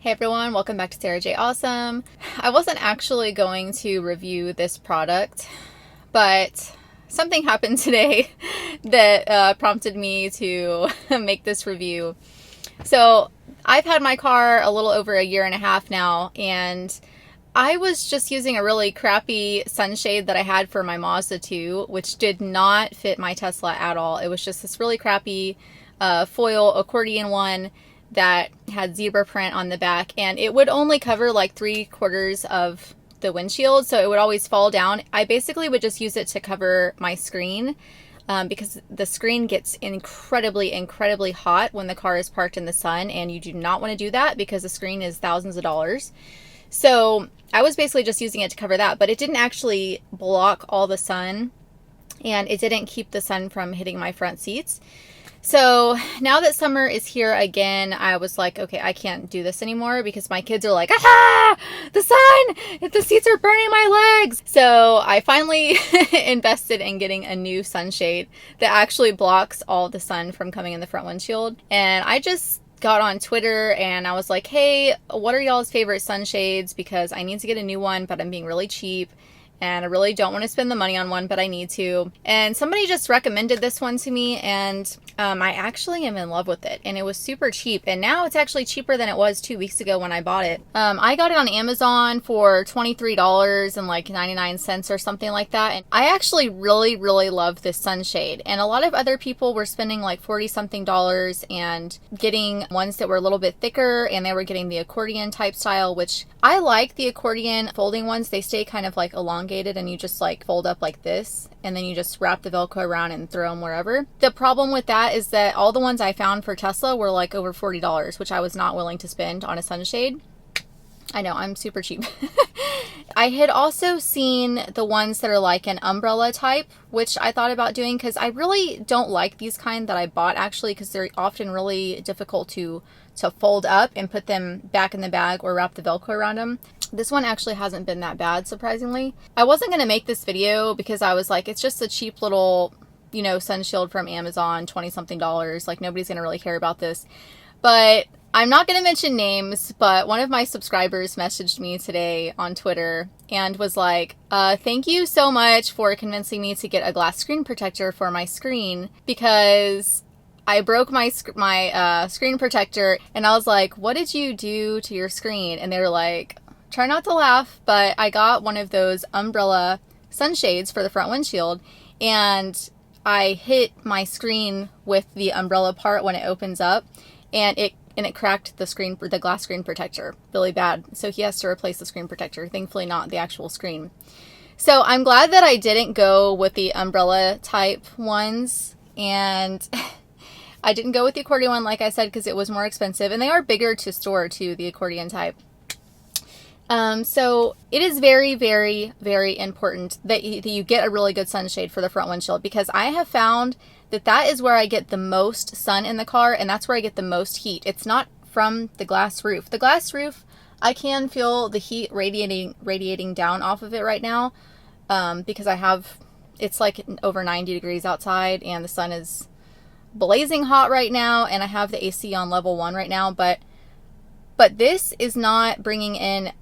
Hey everyone, welcome back to Sarah J. Awesome. I wasn't actually going to review this product, but something happened today that prompted me to make this review. So I've had my car a little over a year and a half now, and I was just using a really crappy sunshade that I had for my Mazda 2, which did not fit my Tesla at all. It was just this really crappy foil accordion one that had zebra print on the back, and it would only cover like 3/4 of the windshield, so it would always fall down. I basically would just use it to cover my screen because the screen gets incredibly hot when the car is parked in the sun, and you do not want to do that because the screen is thousands of dollars. So I was basically just using it to cover that, but it didn't actually block all the sun, and it didn't keep the sun from hitting my front seats. So now that summer is here again, I was like, okay, I can't do this anymore because my kids are like, ah, the sun, the seats are burning my legs. So I finally invested in getting a new sunshade that actually blocks all the sun from coming in the front windshield. And I just got on Twitter and I was like, hey, what are y'all's favorite sunshades? Because I need to get a new one, but I'm being really cheap. And I really don't want to spend the money on one, but I need to. And somebody just recommended this one to me, and I actually am in love with it. And it was super cheap. And now it's actually cheaper than it was 2 weeks ago when I bought it. I got it on Amazon for $23 and like 99 cents or something like that. And I actually really love this sunshade. And a lot of other people were spending like 40-something dollars and getting ones that were a little bit thicker, and they were getting the accordion type style, which I like the accordion folding ones. They stay kind of like elongated, and you just like fold up like this, and then you just wrap the Velcro around and throw them wherever. The problem with that is that all the ones I found for Tesla were like over $40, which I was not willing to spend on a sunshade. I know, I'm super cheap. I had also seen the ones that are like an umbrella type, which I thought about doing because I really don't like these kind that I bought actually, because they're often really difficult to fold up and put them back in the bag or wrap the Velcro around them. This one actually hasn't been that bad, surprisingly. I wasn't going to make this video because I was like, it's just a cheap little, you know, sun shield from Amazon, 20-something dollars. Like, nobody's going to really care about this. But I'm not going to mention names, but one of my subscribers messaged me today on Twitter and was like, thank you so much for convincing me to get a glass screen protector for my screen, because I broke my screen protector. And I was like, what did you do to your screen? And they were like, try not to laugh, but I got one of those umbrella sunshades for the front windshield, and I hit my screen with the umbrella part when it opens up, and it cracked the glass screen protector really bad. So he has to replace the screen protector, thankfully not the actual screen. So I'm glad that I didn't go with the umbrella type ones, and I didn't go with the accordion one, like I said, because it was more expensive, and they are bigger to store too, the accordion type. So it is very important that you get a really good sunshade for the front windshield, because I have found that is where I get the most sun in the car, and that's where I get the most heat. It's not from the glass roof. The glass roof, I can feel the heat radiating down off of it right now, because it's like over 90 degrees outside, and the sun is blazing hot right now, and I have the AC on level 1 right now, but this is not bringing in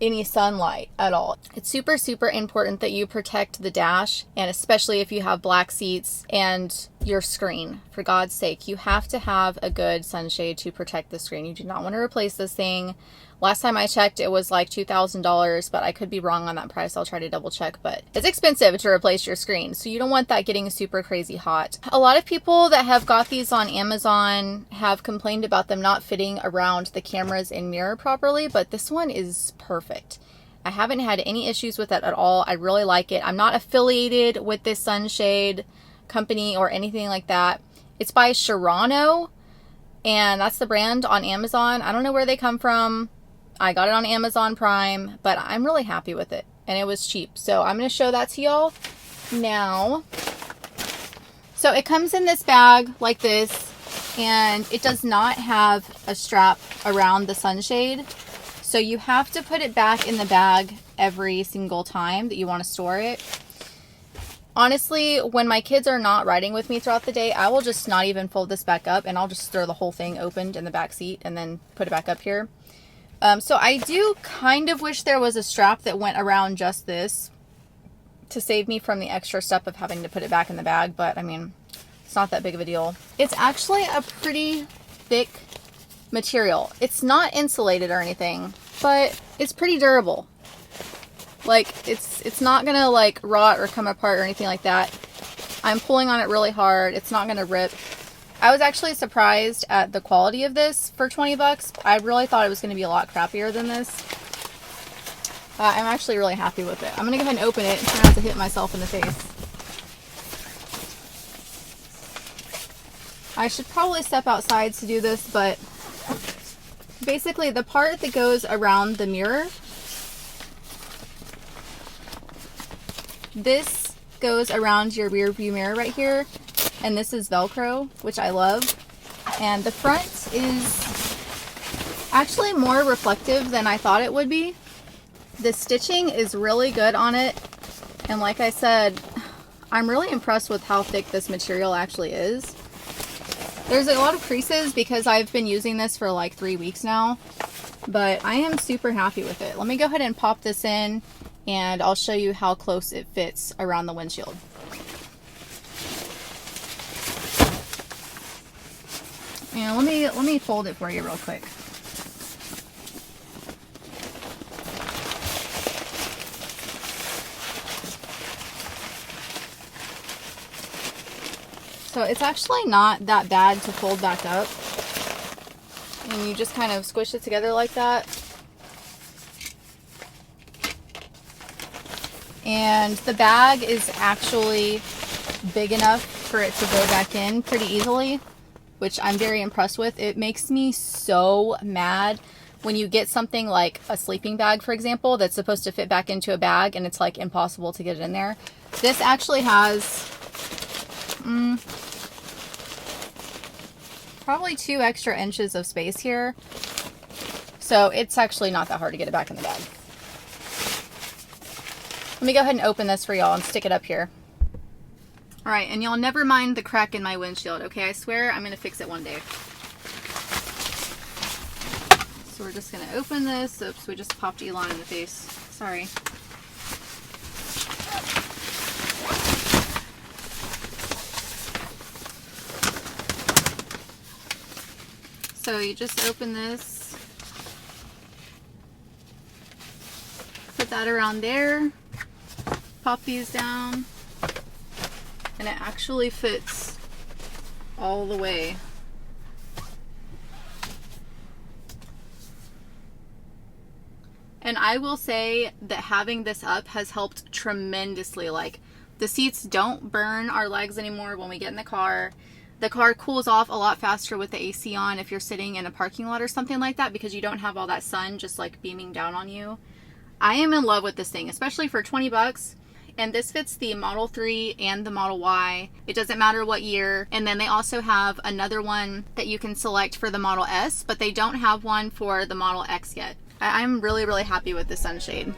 any sunlight at all. It's super important that you protect the dash, and especially if you have black seats and your screen. For God's sake, you have to have a good sunshade to protect the screen. You do not want to replace this thing. Last time I checked, it was like $2,000, but I could be wrong on that price. I'll try to double check, but it's expensive to replace your screen, so you don't want that getting super crazy hot. A lot of people that have got these on Amazon have complained about them not fitting around the cameras and mirror properly, but this one is perfect. I haven't had any issues with it at all. I really like it. I'm not affiliated with this sunshade company or anything like that. It's by Shirano, and that's the brand on Amazon. I don't know where they come from. I got it on Amazon Prime, but I'm really happy with it, and it was cheap. So I'm going to show that to y'all now. So it comes in this bag like this, and it does not have a strap around the sunshade. So you have to put it back in the bag every single time that you want to store it. Honestly, when my kids are not riding with me throughout the day, I will just not even fold this back up, and I'll just throw the whole thing opened in the back seat and then put it back up here. So I do kind of wish there was a strap that went around just this to save me from the extra step of having to put it back in the bag, but I mean, it's not that big of a deal. It's actually a pretty thick material. It's not insulated or anything, but it's pretty durable. Like, it's not gonna like rot or come apart or anything like that. I'm pulling on it really hard. It's not gonna rip. I was actually surprised at the quality of this for 20 bucks. I really thought it was gonna be a lot crappier than this. I'm actually really happy with it. I'm gonna go ahead and open it and try not to hit myself in the face. I should probably step outside to do this, but basically the part that goes around the mirror, this goes around your rear view mirror right here, and this is Velcro, which I love. And the front is actually more reflective than I thought it would be. The stitching is really good on it, and like I said, I'm really impressed with how thick this material actually is. There's a lot of creases because I've been using this for like 3 weeks now, but I am super happy with it. Let me go ahead and pop this in, and I'll show you how close it fits around the windshield. And let me fold it for you real quick. So it's actually not that bad to fold back up. And you just kind of squish it together like that. And the bag is actually big enough for it to go back in pretty easily, which I'm very impressed with. It makes me so mad when you get something like a sleeping bag, for example, that's supposed to fit back into a bag and it's like impossible to get it in there. This actually has probably 2 extra inches of space here. So it's actually not that hard to get it back in the bag. Let me go ahead and open this for y'all and stick it up here. All right, and y'all never mind the crack in my windshield, okay? I swear I'm gonna fix it one day. So we're just gonna open this. Oops, we just popped Elon in the face. Sorry. So you just open this, put that around there, pop these down, and it actually fits all the way. And I will say that having this up has helped tremendously. Like, the seats don't burn our legs anymore when we get in the car. The car cools off a lot faster with the AC on if you're sitting in a parking lot or something like that, because you don't have all that sun just like beaming down on you. I am in love with this thing, especially for 20 bucks. And this fits the Model 3 and the Model Y. It doesn't matter what year. And then they also have another one that you can select for the Model S, but they don't have one for the Model X yet. I'm really, really happy with the sunshade.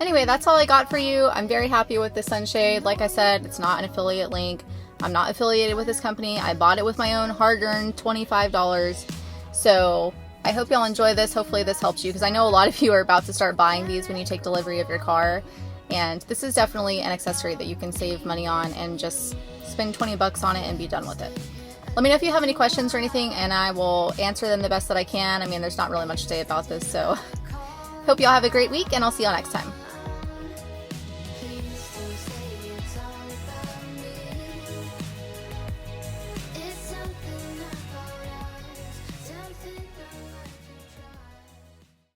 Anyway, that's all I got for you. I'm very happy with the sunshade. Like I said, it's not an affiliate link. I'm not affiliated with this company. I bought it with my own hard-earned $25. So I hope y'all enjoy this. Hopefully this helps you, because I know a lot of you are about to start buying these when you take delivery of your car. And this is definitely an accessory that you can save money on and just spend 20 bucks on it and be done with it. Let me know if you have any questions or anything, and I will answer them the best that I can. I mean, there's not really much to say about this, so hope y'all have a great week, and I'll see y'all next time.